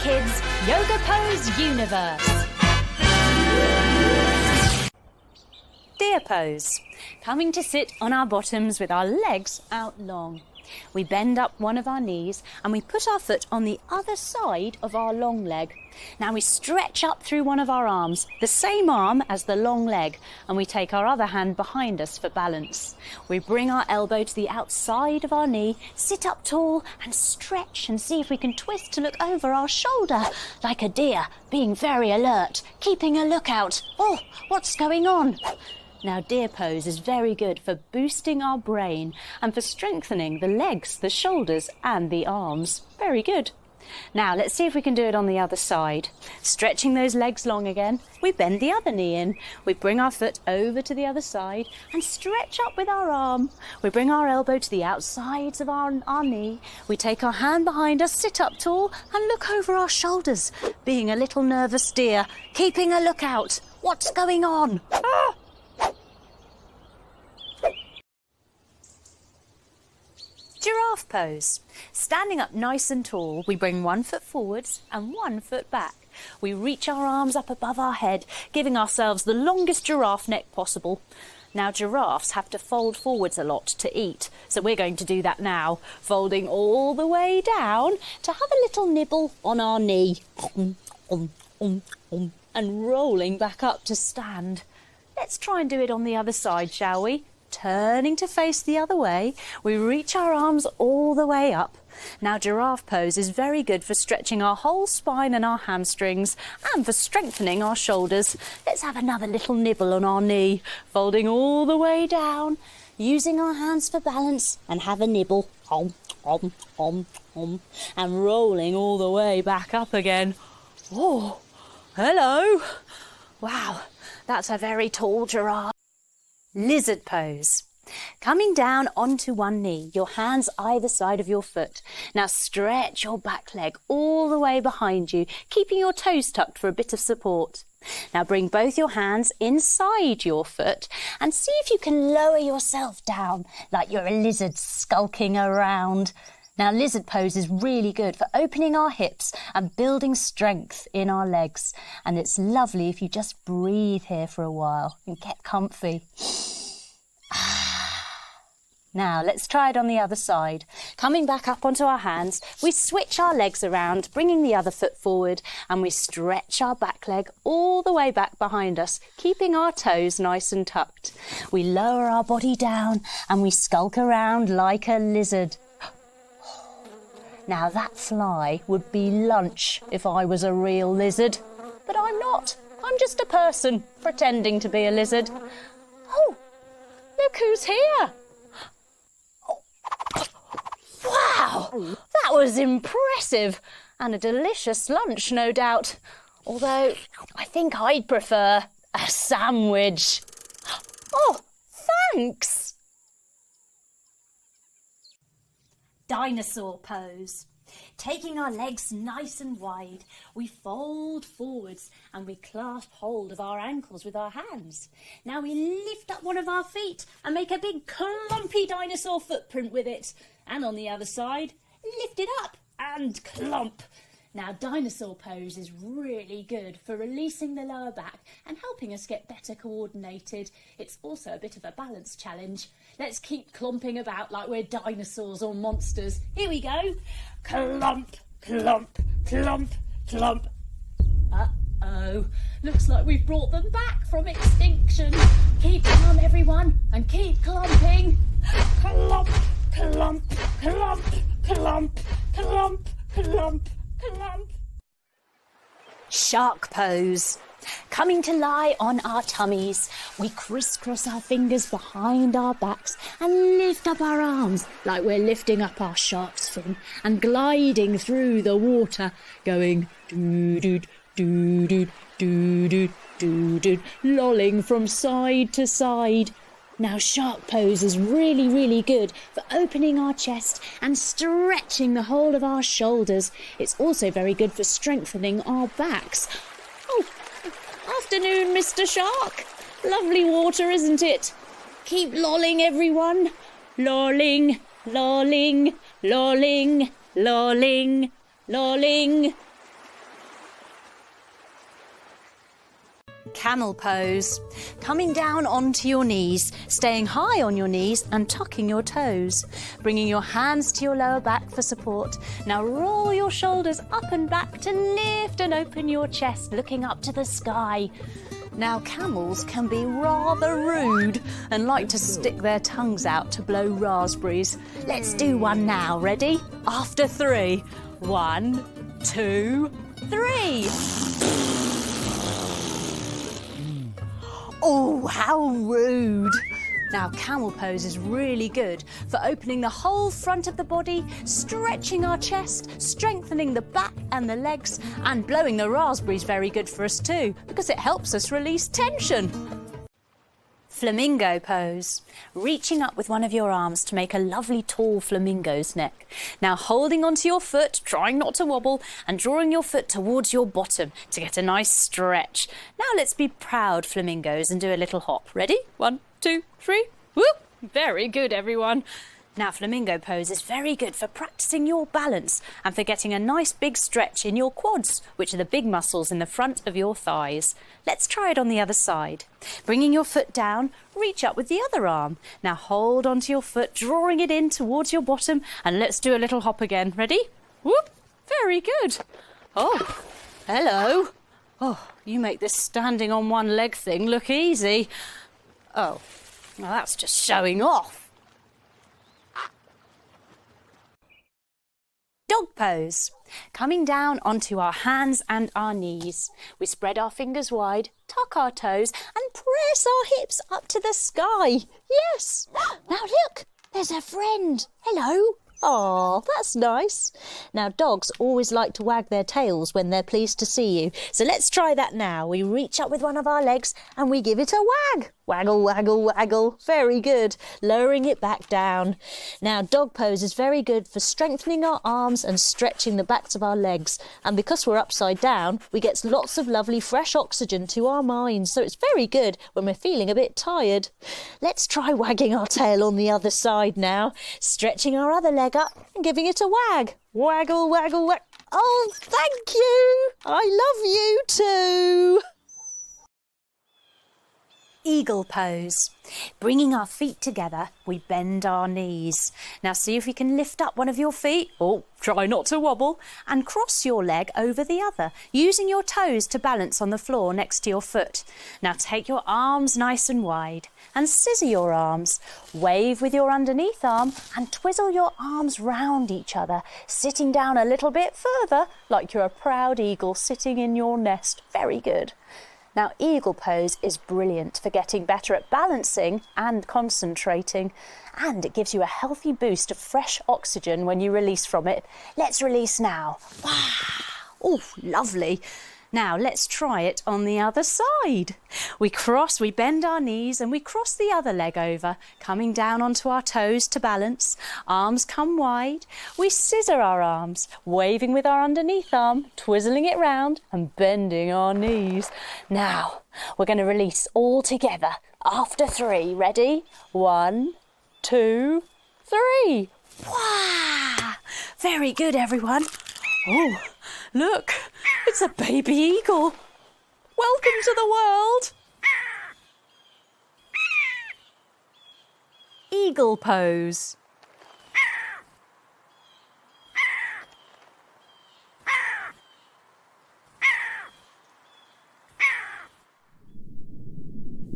Kids Yoga Pose Universe. Deer pose. Coming to sit on our bottoms with our legs out long. We bend up one of our knees and we put our foot on the other side of our long leg. Now we stretch up through one of our arms, the same arm as the long leg, and we take our other hand behind us for balance. We bring our elbow to the outside of our knee, sit up tall and stretch and see if we can twist to look over our shoulder like a deer, being very alert, keeping a lookout. Oh, what's going on? Now, deer pose is very good for boosting our brain and for strengthening the legs, the shoulders and the arms. Very good. Now, let's see if we can do it on the other side. Stretching those legs long again, we bend the other knee in. We bring our foot over to the other side and stretch up with our arm. We bring our elbow to the outsides of our knee. We take our hand behind us, sit up tall and look over our shoulders, being a little nervous deer, keeping a lookout. What's going on? Ah! Giraffe pose. Standing up nice and tall, we bring one foot forwards and one foot back. We reach our arms up above our head, giving ourselves the longest giraffe neck possible. Now, giraffes have to fold forwards a lot to eat, so we're going to do that now, folding all the way down to have a little nibble on our knee. And rolling back up to stand. Let's try and do it on the other side, shall we? Turning to face the other way, we reach our arms all the way up. Now, giraffe pose is very good for stretching our whole spine and our hamstrings and for strengthening our shoulders. Let's have another little nibble on our knee, folding all the way down, using our hands for balance and have a nibble. And rolling all the way back up again. Oh, hello. Wow, that's a very tall giraffe. Lizard pose. Coming down onto one knee, your hands either side of your foot. Now stretch your back leg all the way behind you, keeping your toes tucked for a bit of support. Now bring both your hands inside your foot and see if you can lower yourself down like you're a lizard skulking around. Now, lizard pose is really good for opening our hips and building strength in our legs. And it's lovely if you just breathe here for a while and get comfy. Now, let's try it on the other side. Coming back up onto our hands, we switch our legs around, bringing the other foot forward, and we stretch our back leg all the way back behind us, keeping our toes nice and tucked. We lower our body down and we skulk around like a lizard. Now, that fly would be lunch if I was a real lizard. But I'm not. I'm just a person pretending to be a lizard. Oh, look who's here. Oh. Wow, that was impressive. And a delicious lunch, no doubt. Although, I think I'd prefer a sandwich. Oh, thanks. Dinosaur pose. Taking our legs nice and wide, we fold forwards and we clasp hold of our ankles with our hands. Now we lift up one of our feet and make a big clumpy dinosaur footprint with it. And on the other side, lift it up and clump. Now, dinosaur pose is really good for releasing the lower back and helping us get better coordinated. It's also a bit of a balance challenge. Let's keep clumping about like we're dinosaurs or monsters. Here we go. Clump, clump, clump, clump. Uh-oh. Looks like we've brought them back from extinction. Keep calm, everyone, and keep clumping. Clump, clump, clump, clump, clump, clump. Shark pose. Coming to lie on our tummies, we crisscross our fingers behind our backs and lift up our arms like we're lifting up our shark's fin and gliding through the water, going doo-doo, doo-doo, doo-doo, doo-doo, lolling from side to side. Now, shark pose is really, really good for opening our chest and stretching the whole of our shoulders. It's also very good for strengthening our backs. Oh, afternoon, Mr. Shark. Lovely water, isn't it? Keep lolling, everyone. Lolling, lolling, lolling, lolling, lolling. Camel pose. Coming down onto your knees, staying high on your knees and tucking your toes. Bringing your hands to your lower back for support. Now roll your shoulders up and back to lift and open your chest, looking up to the sky. Now camels can be rather rude and like to stick their tongues out to blow raspberries. Let's do one now. Ready? After 3. 1, 2, 3. Oh, how rude. Now, camel pose is really good for opening the whole front of the body, stretching our chest, strengthening the back and the legs, and blowing the raspberries very good for us too, because it helps us release tension. Flamingo pose. Reaching up with one of your arms to make a lovely tall flamingo's neck. Now holding onto your foot, trying not to wobble, and drawing your foot towards your bottom to get a nice stretch. Now let's be proud flamingos and do a little hop. Ready? 1, 2, 3. Whoop! Very good, everyone. Now, flamingo pose is very good for practicing your balance and for getting a nice big stretch in your quads, which are the big muscles in the front of your thighs. Let's try it on the other side. Bringing your foot down, reach up with the other arm. Now hold onto your foot, drawing it in towards your bottom, and let's do a little hop again. Ready? Whoop! Very good. Oh, hello. Oh, you make this standing on one leg thing look easy. Oh, well, that's just showing off. Dog pose. Coming down onto our hands and our knees. We spread our fingers wide, tuck our toes and press our hips up to the sky. Yes! Now look, there's a friend. Hello. Oh, that's nice. Now dogs always like to wag their tails when they're pleased to see you. So let's try that now. We reach up with one of our legs and we give it a wag. Waggle, waggle, waggle. Very good. Lowering it back down. Now dog pose is very good for strengthening our arms and stretching the backs of our legs. And because we're upside down, we get lots of lovely fresh oxygen to our minds. So it's very good when we're feeling a bit tired. Let's try wagging our tail on the other side now. Stretching our other leg up and giving it a wag. Waggle, waggle, wag. Oh, thank you. I love you too. Eagle pose. Bringing our feet together, we bend our knees. Now see if you can lift up one of your feet. Oh, try not to wobble. And cross your leg over the other, using your toes to balance on the floor next to your foot. Now take your arms nice and wide and scissor your arms. Wave with your underneath arm and twizzle your arms round each other, sitting down a little bit further, like you're a proud eagle sitting in your nest. Very good. Now, eagle pose is brilliant for getting better at balancing and concentrating, and it gives you a healthy boost of fresh oxygen when you release from it. Let's release now. Wow! Oh, lovely. Now, let's try it on the other side. We bend our knees and we cross the other leg over, coming down onto our toes to balance. Arms come wide. We scissor our arms, waving with our underneath arm, twizzling it round and bending our knees. Now, we're going to release all together after 3. Ready? 1, 2, 3. Wow! Very good, everyone. Oh, look, it's a baby eagle. Welcome to the world. Eagle pose.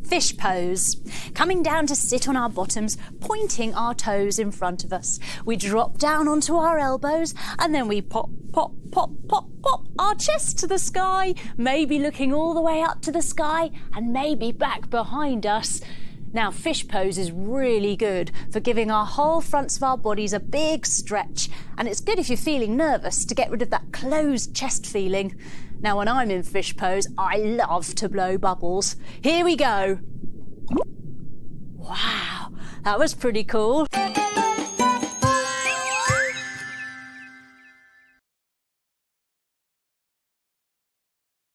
Fish pose. Coming down to sit on our bottoms, pointing our toes in front of us. We drop down onto our elbows and then we pop, pop, pop, pop, pop our chest to the sky, maybe looking all the way up to the sky and maybe back behind us. Now, fish pose is really good for giving our whole fronts of our bodies a big stretch, and it's good if you're feeling nervous to get rid of that closed chest feeling. Now, when I'm in fish pose, I love to blow bubbles. Here we go. Wow, that was pretty cool.